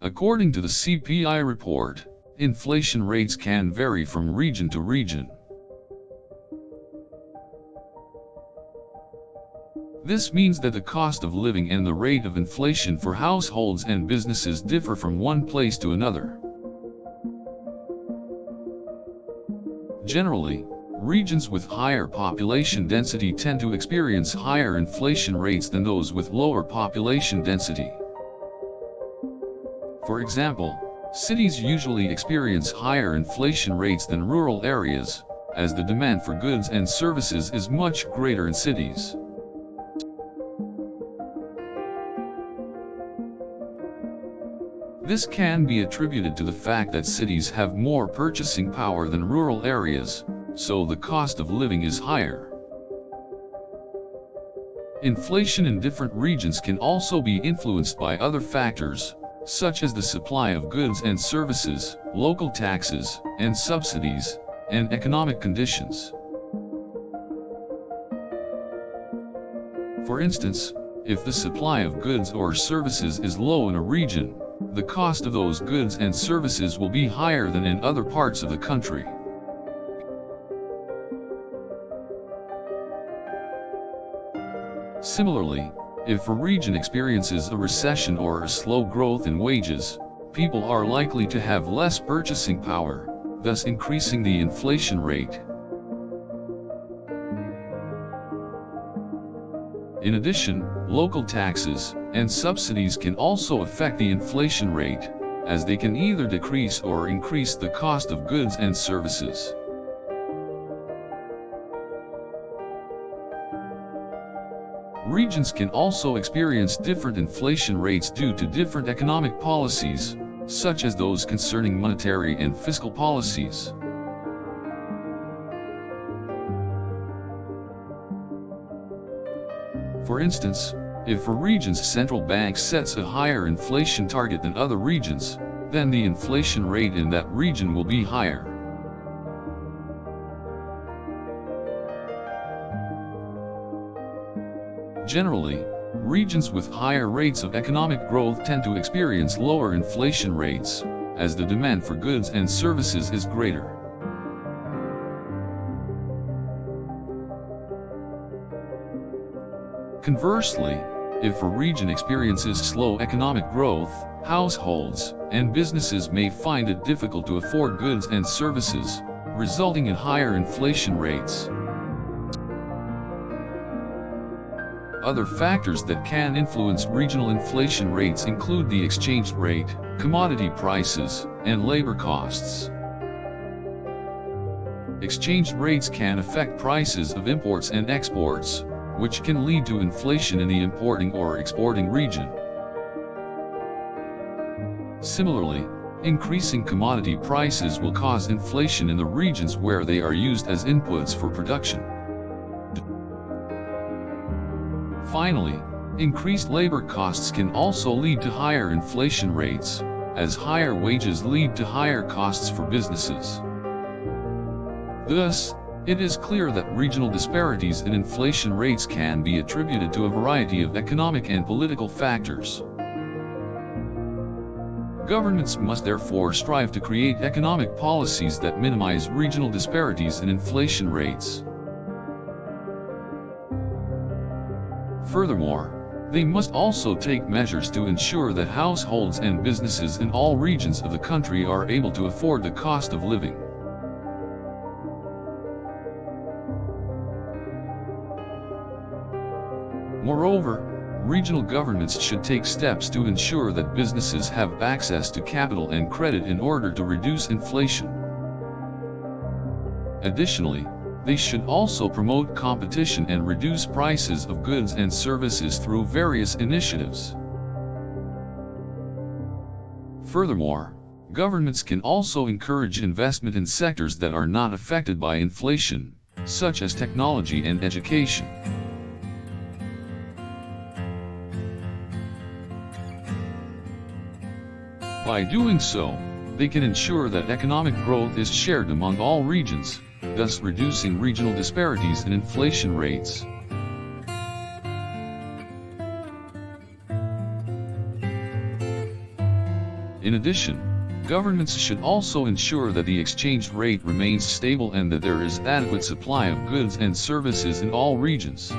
According to the CPI report, inflation rates can vary from region to region. This means that the cost of living and the rate of inflation for households and businesses differ from one place to another. Generally, regions with higher population density tend to experience higher inflation rates than those with lower population density. For example, cities usually experience higher inflation rates than rural areas, as the demand for goods and services is much greater in cities. This can be attributed to the fact that cities have more purchasing power than rural areas, so the cost of living is higher. Inflation in different regions can also be influenced by other factors, such as the supply of goods and services, local taxes and subsidies, and economic conditions. For instance, if the supply of goods or services is low in a region, the cost of those goods and services will be higher than in other parts of the country. Similarly, if a region experiences a recession or a slow growth in wages, people are likely to have less purchasing power, thus increasing the inflation rate. In addition, local taxes and subsidies can also affect the inflation rate, as they can either decrease or increase the cost of goods and services. Regions can also experience different inflation rates due to different economic policies, such as those concerning monetary and fiscal policies. For instance, if a region's central bank sets a higher inflation target than other regions, then the inflation rate in that region will be higher. Generally, regions with higher rates of economic growth tend to experience lower inflation rates, as the demand for goods and services is greater. Conversely, if a region experiences slow economic growth, households and businesses may find it difficult to afford goods and services, resulting in higher inflation rates. Other factors that can influence regional inflation rates include the exchange rate, commodity prices, and labor costs. Exchange rates can affect prices of imports and exports, which can lead to inflation in the importing or exporting region. Similarly, increasing commodity prices will cause inflation in the regions where they are used as inputs for production. Finally, increased labor costs can also lead to higher inflation rates, as higher wages lead to higher costs for businesses. Thus, it is clear that regional disparities in inflation rates can be attributed to a variety of economic and political factors. Governments must therefore strive to create economic policies that minimize regional disparities in inflation rates. Furthermore, they must also take measures to ensure that households and businesses in all regions of the country are able to afford the cost of living. Moreover, regional governments should take steps to ensure that businesses have access to capital and credit in order to reduce inflation. Additionally, they should also promote competition and reduce prices of goods and services through various initiatives. Furthermore, governments can also encourage investment in sectors that are not affected by inflation, such as technology and education. By doing so, they can ensure that economic growth is shared among all regions, thus reducing regional disparities in inflation rates. In addition, governments should also ensure that the exchange rate remains stable and that there is adequate supply of goods and services in all regions.